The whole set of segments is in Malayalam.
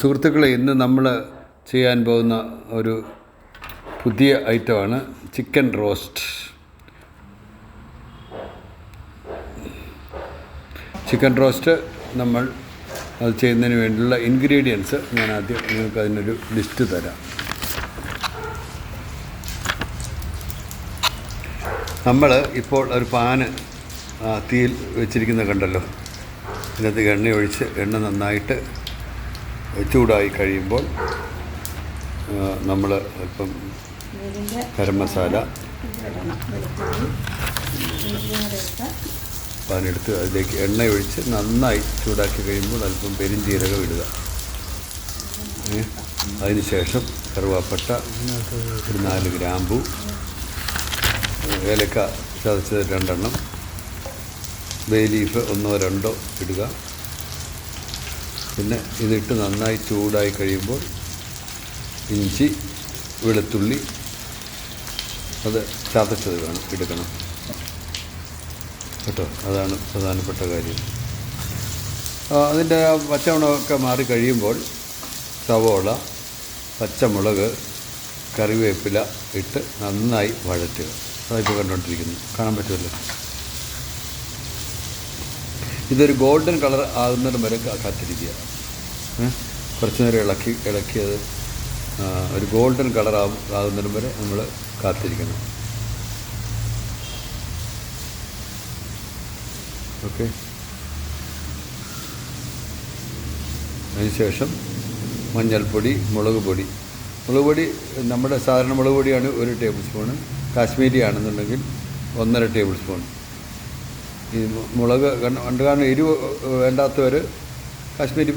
സുഹൃത്തുക്കളെ, ഇന്ന് നമ്മൾ ചെയ്യാൻ പോകുന്ന ഒരു പുതിയ ഐറ്റമാണ് ചിക്കൻ റോസ്റ്റ്. ചിക്കൻ റോസ്റ്റ് നമ്മൾ അത് ചെയ്യുന്നതിന് വേണ്ടിയുള്ള ഇൻഗ്രീഡിയൻസ് ഞാൻ ആദ്യം നിങ്ങൾക്ക് അതിനൊരു ലിസ്റ്റ് തരാം. നമ്മൾ ഇപ്പോൾ ഒരു പാന് തീയിൽ വെച്ചിരിക്കുന്നത് കണ്ടല്ലോ. ഇതിനകത്ത് എണ്ണ ഒഴിച്ച് എണ്ണ നന്നായിട്ട് ചൂടായി കഴിയുമ്പോൾ നമ്മൾ അല്പം ഗരം മസാല പാനെടുത്ത് അതിലേക്ക് എണ്ണ ഒഴിച്ച് നന്നായി ചൂടാക്കി കഴിയുമ്പോൾ അല്പം പെരിഞ്ജീരകം ഇടുക. അതിന് ശേഷം കറുവാപ്പട്ട, ഒരു 4 ഗ്രാമ്പു, ഏലക്ക ചതച്ചത് 2 എണ്ണം, ബേ ലീഫ് 1 or 2 ഇടുക. പിന്നെ ഇതിട്ട് നന്നായി ചൂടായി കഴിയുമ്പോൾ ഇഞ്ചി, വെളുത്തുള്ളി അത് ചതച്ചത് എടുക്കണം കേട്ടോ. അതാണ് പ്രധാനപ്പെട്ട കാര്യം. അതിൻ്റെ പച്ചമുളകൊക്കെ മാറി കഴിയുമ്പോൾ സവോള, പച്ചമുളക്, കറിവേപ്പില ഇട്ട് നന്നായി വഴറ്റുക. അതിപ്പോൾ കണ്ടുകൊണ്ടിരിക്കുന്നു, കാണാൻ പറ്റുമല്ലോ. ഇതൊരു ഗോൾഡൻ കളർ ആകുന്നതിന് വരെ കാത്തിരിക്കുക. കുറച്ച് നേരം ഇളക്കി അത് ഒരു ഗോൾഡൻ കളർ ആകുന്നതിന് വരെ നമ്മൾ കാത്തിരിക്കണം. ഓക്കെ. അതിനുശേഷം മഞ്ഞൾപ്പൊടി, മുളക് പൊടി നമ്മുടെ സാധാരണ മുളക് പൊടിയാണ് 1 ടേബിൾ സ്പൂണ്. കാശ്മീരി ആണെന്നുണ്ടെങ്കിൽ 1.5 ടേബിൾ സ്പൂൺ. ഈ മുളക് കാരണം എരിവ് വേണ്ടാത്തവർ കാശ്മീരി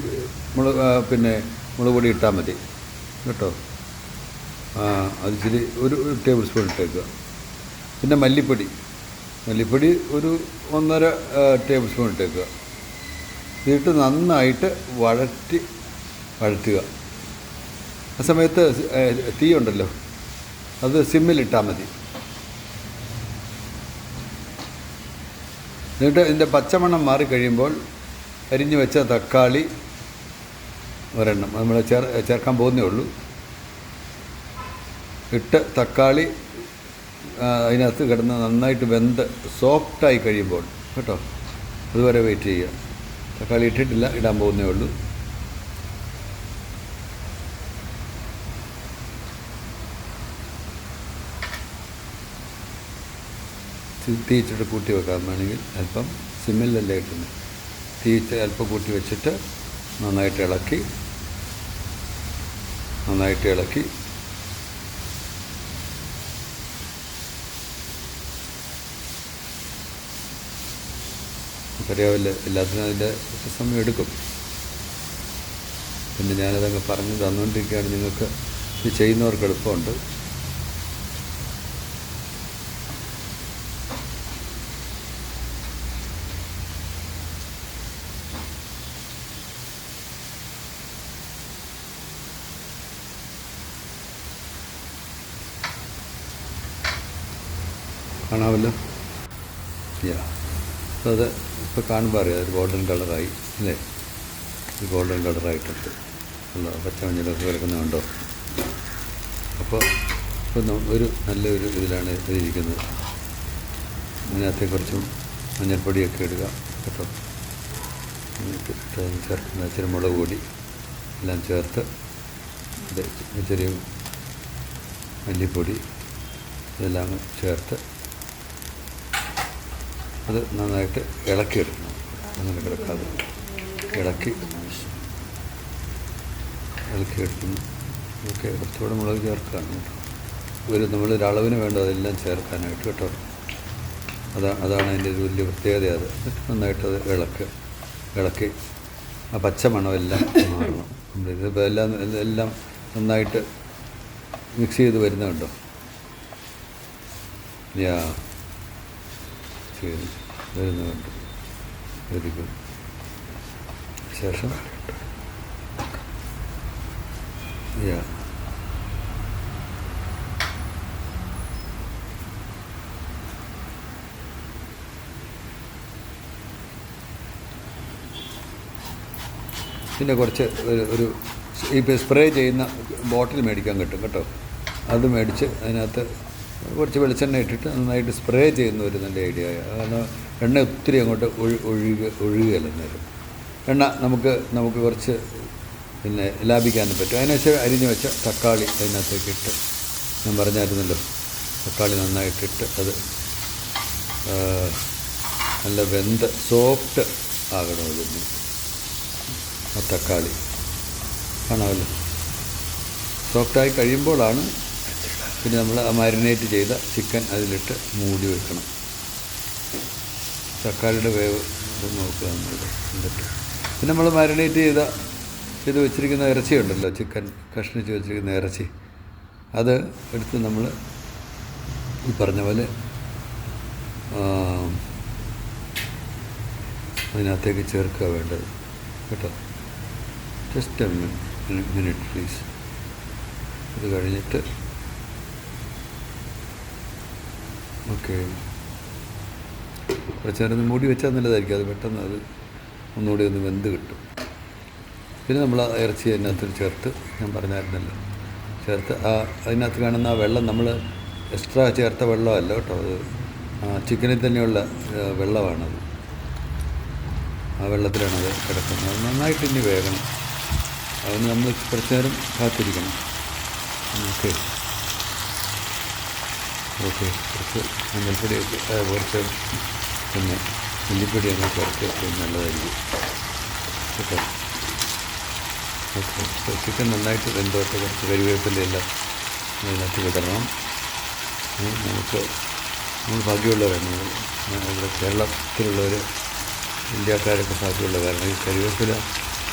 മുളക് പൊടി ഇട്ടാൽ മതി കേട്ടോ. അത് ഇച്ചിരി 1 ടേബിൾ സ്പൂൺ ഇട്ടേക്കുക. പിന്നെ മല്ലിപ്പൊടി ഒരു 1.5 ടേബിൾ സ്പൂൺ ഇട്ടേക്കുക. ഇതിട്ട് നന്നായിട്ട് വഴറ്റുക. ആ സമയത്ത് തീ ഉണ്ടല്ലോ, അത് സിമ്മിലിട്ടാൽ മതി. എന്നിട്ട് ഇതിൻ്റെ പച്ചമണം മാറിക്കഴിയുമ്പോൾ അരിഞ്ഞു വെച്ച തക്കാളി 1 എണ്ണം നമ്മൾ ചേർക്കാൻ പോകുന്നേ ഉള്ളൂ. ഇട്ട് തക്കാളി അതിനകത്ത് കിടന്ന് നന്നായിട്ട് വെന്ത് സോഫ്റ്റായി കഴിയുമ്പോൾ കേട്ടോ, അതുവരെ വെയിറ്റ് ചെയ്യുക. തക്കാളി ഇട്ടിട്ടില്ല, ഇടാൻ പോകുന്നേ ഉള്ളൂ. തീ ഇച്ചിട്ട് കൂട്ടി വെക്കാൻ വേണമെങ്കിൽ അല്പം സിമ്മിലല്ലേ ഇട്ടുന്നത്. തീ അല്പം കൂട്ടി വെച്ചിട്ട് നന്നായിട്ട് ഇളക്കി അറിയാവില്ല, എല്ലാത്തിനും അതിൻ്റെ സമയം എടുക്കും. പിന്നെ ഞാനതങ്ങ് പറഞ്ഞ് തന്നുകൊണ്ടിരിക്കുകയാണ്. നിങ്ങൾക്ക് ഇത് ചെയ്യുന്നവർക്ക് എളുപ്പമുണ്ട്. കാണാമല്ലോ. അപ്പോൾ അത് ഇപ്പോൾ കാണുമ്പോൾ അറിയാം, ഒരു ഗോൾഡൻ കളറായി അല്ലേ. ഒരു ഗോൾഡൻ കളറായിട്ടുണ്ട്. അല്ല, പച്ചമഞ്ഞളൊക്കെ കിടക്കുന്നുണ്ടോ. അപ്പോൾ ഒരു നല്ലൊരു ഇതിലാണ് ഇതിരിക്കുന്നത്. അതിനകത്തെ കുറച്ചും മഞ്ഞൾപ്പൊടിയൊക്കെ ഇടുക കേട്ടോ. ചേർക്കുന്ന ഇച്ചിരി മുളക് പൊടി എല്ലാം ചേർത്ത്, ചെറിയ മല്ലിപ്പൊടി ഇതെല്ലാം ചേർത്ത് അത് നന്നായിട്ട് ഇളക്കിയെടുക്കണം. അങ്ങനെ കിടക്കാതെ ഇളക്കിയെടുക്കുന്നു. ഓക്കെ. കുറച്ചുകൂടെ മുളക് ചേർക്കുകയാണ് കേട്ടോ. നമ്മളൊരളവിന് വേണ്ടത് അതെല്ലാം ചേർക്കാനായിട്ട് കേട്ടോ. അതാണ് അതിൻ്റെ ഒരു വലിയ പ്രത്യേകത. അത് നന്നായിട്ടത് ഇളക്കി ആ പച്ചമണമെല്ലാം മാറണം. ഇതിപ്പോൾ എല്ലാം നന്നായിട്ട് മിക്സ് ചെയ്ത് വരുന്നുണ്ടോ. വരുന്നുണ്ട്. Very good. ശേഷം പിന്നെ കുറച്ച് ഒരു ഇപ്പോൾ സ്പ്രേ ചെയ്യുന്ന ബോട്ടിൽ മേടിക്കാൻ കിട്ടും കേട്ടോ. അത് മേടിച്ച് അതിനകത്ത് കുറച്ച് വെളിച്ചെണ്ണ ഇട്ടിട്ട് നന്നായിട്ട് സ്പ്രേ ചെയ്യുന്ന ഒരു നല്ല ഐഡിയ. കാരണം എണ്ണ ഒത്തിരി അങ്ങോട്ട് ഒഴുകുകയല്ല നേരം. എണ്ണ നമുക്ക് കുറച്ച് പിന്നെ ലാഭിക്കാനും പറ്റും. അതിനുശേഷം അരിഞ്ഞു വെച്ച തക്കാളി അതിനകത്തേക്ക് ഇട്ട്, ഞാൻ പറഞ്ഞായിരുന്നല്ലോ, തക്കാളി നന്നായിട്ടിട്ട് അത് നല്ല വെന്ത് സോഫ്റ്റ് ആകണം. ഇതിന് ആ തക്കാളി കാണാമല്ലോ. സോഫ്റ്റായി കഴിയുമ്പോഴാണ് പിന്നെ നമ്മൾ മാരിനേറ്റ് ചെയ്ത ചിക്കൻ അതിലിട്ട് മൂടി വെക്കണം. തക്കാളിയുടെ വേവ് ഇത് നോക്കുക നമ്മൾ. എന്നിട്ട് പിന്നെ നമ്മൾ മാരിനേറ്റ് ചെയ്ത് വെച്ചിരിക്കുന്ന ഇറച്ചിയുണ്ടല്ലോ, ചിക്കൻ കഷ്ണിച്ച് വെച്ചിരിക്കുന്ന ഇറച്ചി, അത് എടുത്ത് നമ്മൾ ഈ പറഞ്ഞ പോലെ അതിനകത്തേക്ക് ചേർക്കുക വേണ്ടത് കേട്ടോ. Just A minute please. ഇത് കഴിഞ്ഞിട്ട് ഓക്കെ കുറച്ച് നേരം മൂടി വെച്ചാൽ നല്ലതായിരിക്കും. അത് പെട്ടെന്ന് അത് ഒന്നുകൂടി ഒന്ന് വെന്ത് കിട്ടും. പിന്നെ നമ്മൾ ആ ഇറച്ചി അതിനകത്ത് ചേർത്ത്, ഞാൻ പറഞ്ഞായിരുന്നല്ലോ, ചേർത്ത് അതിനകത്ത് കാണുന്ന ആ വെള്ളം നമ്മൾ എക്സ്ട്രാ ചേർത്ത വെള്ളമല്ല കേട്ടോ. അത് ചിക്കനിൽ തന്നെയുള്ള വെള്ളമാണത്. ആ വെള്ളത്തിലാണത് കിടക്കുന്നത്. അത് നന്നായിട്ട് ഇനി വേകണം. അതിന് നമ്മൾ കുറച്ച് നേരം കാത്തിരിക്കണം. ഓക്കെ കുറച്ച് മഞ്ഞൾപ്പൊടിയൊക്കെ കുറച്ച് പിന്നെ മല്ലിപ്പൊടിയൊക്കെ ചേർത്ത് നല്ലതായിരിക്കും കേട്ടോ. ഓക്കെ ചിക്കൻ നന്നായിട്ട് വെന്തോട്ട് കുറച്ച് കരിവേപ്പിലയെല്ലാം അതിനകത്ത് വിടണം. നമ്മൾ ഭാഗ്യമുള്ളവരാണ്. ഇവിടെ കേരളത്തിലുള്ളവർ, ഇന്ത്യക്കാരൊക്കെ ഭാഗ്യമുള്ള, കാരണം ഈ കരിവേപ്പില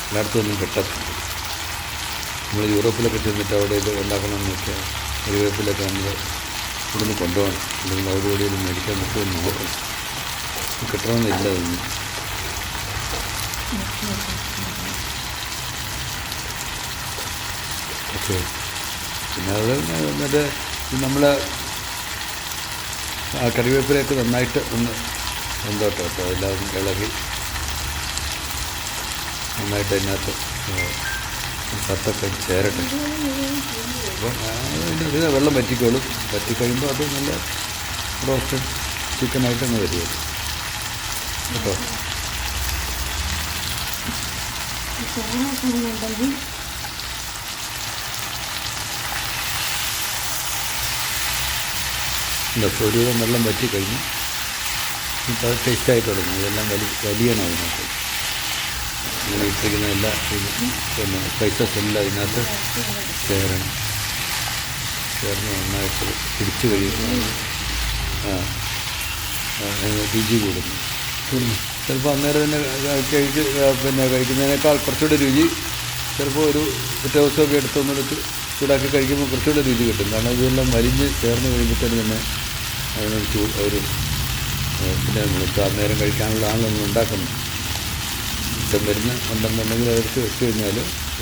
എല്ലായിടത്തുമൊന്നും കിട്ടത്തില്ല. നമ്മൾ യൂറോപ്പിലൊക്കെ ചെന്നിട്ട് അവിടെ ഇത് ഉണ്ടാക്കണമെന്ന് വെച്ചാൽ കരിവേപ്പിലൊക്കെ നമ്മൾ ഇവിടുന്ന് കൊണ്ടുപോകണം. അല്ലെങ്കിൽ അവിടെ കൂടിയൊന്നും മേടിക്കാൻ പറ്റുമെന്ന് നോക്കണം. കിട്ടണമെന്നില്ല അതൊന്നും. ഓക്കെ പിന്നെ അത് എന്നിട്ട് നമ്മൾ ആ കറിവേപ്പിലയൊക്കെ നന്നായിട്ട് ഒന്ന് എന്തോട്ടോ കേട്ടോ എല്ലാം ഇളകി നന്നായിട്ട് അതിനകത്ത് സത്തൊക്കെ ചേരട്ടെ. അപ്പം അതിൻ്റെ വെള്ളം വറ്റിക്കോളും. വറ്റിക്കഴിയുമ്പോൾ അത് നല്ല റോസ്റ്റഡ് ചിക്കനായിട്ട് അങ്ങ് വരുമല്ലോ കേട്ടോ. ഇല്ല, ഒരുവിധം വെള്ളം വറ്റി കഴിഞ്ഞു. ഇപ്പോൾ അത് ടേസ്റ്റായി തുടങ്ങും. ഇതെല്ലാം വലിയണം അതിനകത്ത്. ഇങ്ങനെ ഇട്ടിരിക്കുന്ന എല്ലാ പിന്നെ സ്പൈസസ് എല്ലാം ഇതിനകത്ത് ചേർന്ന് നന്നായിട്ട് പിടിച്ച് കഴിയുമ്പോൾ രുചി കൂടുന്നു. ചിലപ്പോൾ അന്നേരം തന്നെ പിന്നെ കഴിക്കുന്നതിനേക്കാൾ കുറച്ചുകൂടെ രുചി ചിലപ്പോൾ ഒരു ദിവസമൊക്കെ എടുത്തൊന്നെടുത്ത് ചൂടാക്കി കഴിക്കുമ്പോൾ കുറച്ചുകൂടെ രുചി കിട്ടും. കാരണം ഇതെല്ലാം വലിഞ്ഞ് ചേർന്ന് കഴിയുമ്പോഴത്തേന് തന്നെ അതിനൊരു ഒരു പിന്നെ നമ്മളിപ്പോൾ അന്നേരം കഴിക്കാനുള്ള ആൾ നമ്മൾ ഉണ്ടാക്കുന്നു. ഇഷ്ടം ഉണ്ടെന്നുണ്ടെങ്കിൽ അതെടുത്ത് വെച്ച് കഴിഞ്ഞാൽ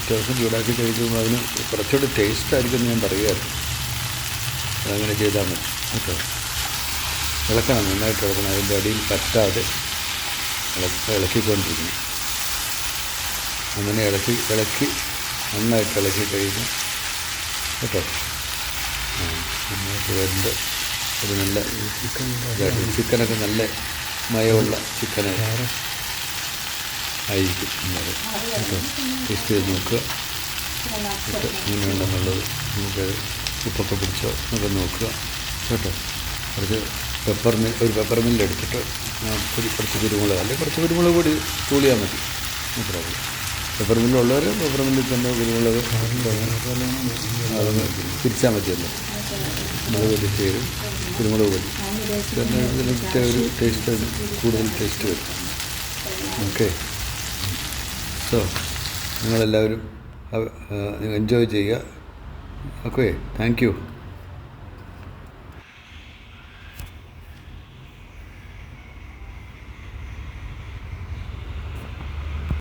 ദിവസം ചൂടാക്കി കഴിക്കുമ്പോൾ അതിന് കുറച്ചുകൂടി ടേസ്റ്റായിരിക്കും ഞാൻ പറയുകയായിരുന്നു. അതങ്ങനെ ചെയ്താൽ മതി കേട്ടോ. ഇളക്കണം, നന്നായിട്ട് ഇളക്കണം. അതിൻ്റെ അടിയിൽ പറ്റാതെ ഇളക്കിക്കൊണ്ടിരിക്കണം. അങ്ങനെ ഇളക്കി നന്നായിട്ട് ഇളക്കി കഴിയുമ്പോൾ കേട്ടോ നന്നായിട്ട് വെന്ത് ഒരു നല്ല ചിക്കനൊക്കെ നല്ല മയമുള്ള ചിക്കനായിരിക്കും കേട്ടോ. ടേസ്റ്റ് ചെയ്ത് നോക്കുക എങ്ങനെയുണ്ടെന്നുള്ളത്. നമുക്കത് ഉപ്പൊക്കെ പിടിച്ചോ എന്നൊക്കെ നോക്കുക കേട്ടോ. കുറച്ച് ഒരു പെപ്പർ മില്ലെടുത്തിട്ട് കുറച്ച് കുരുമുളക്, അല്ലെങ്കിൽ കുറച്ച് കുരുമുളക് പൊടി തൂളിയാൽ മതി. മാത്രമല്ല പെപ്പർ മില്ലുള്ളവർ പെപ്പർ മില്ലിൽ തന്നെ കുരുമുളക് അതൊന്ന് തിരിച്ചാൽ മതിയല്ലോ. മുളക് പൊടി ചേരും, കുരുമുളക് പൊടി ഇതിനൊക്കെ ഒരു ടേസ്റ്റ്, കൂടുതൽ ടേസ്റ്റ് വരും. ഓക്കെ സോ നിങ്ങളെല്ലാവരും എൻജോയ് ചെയ്യുക. Okay thank you.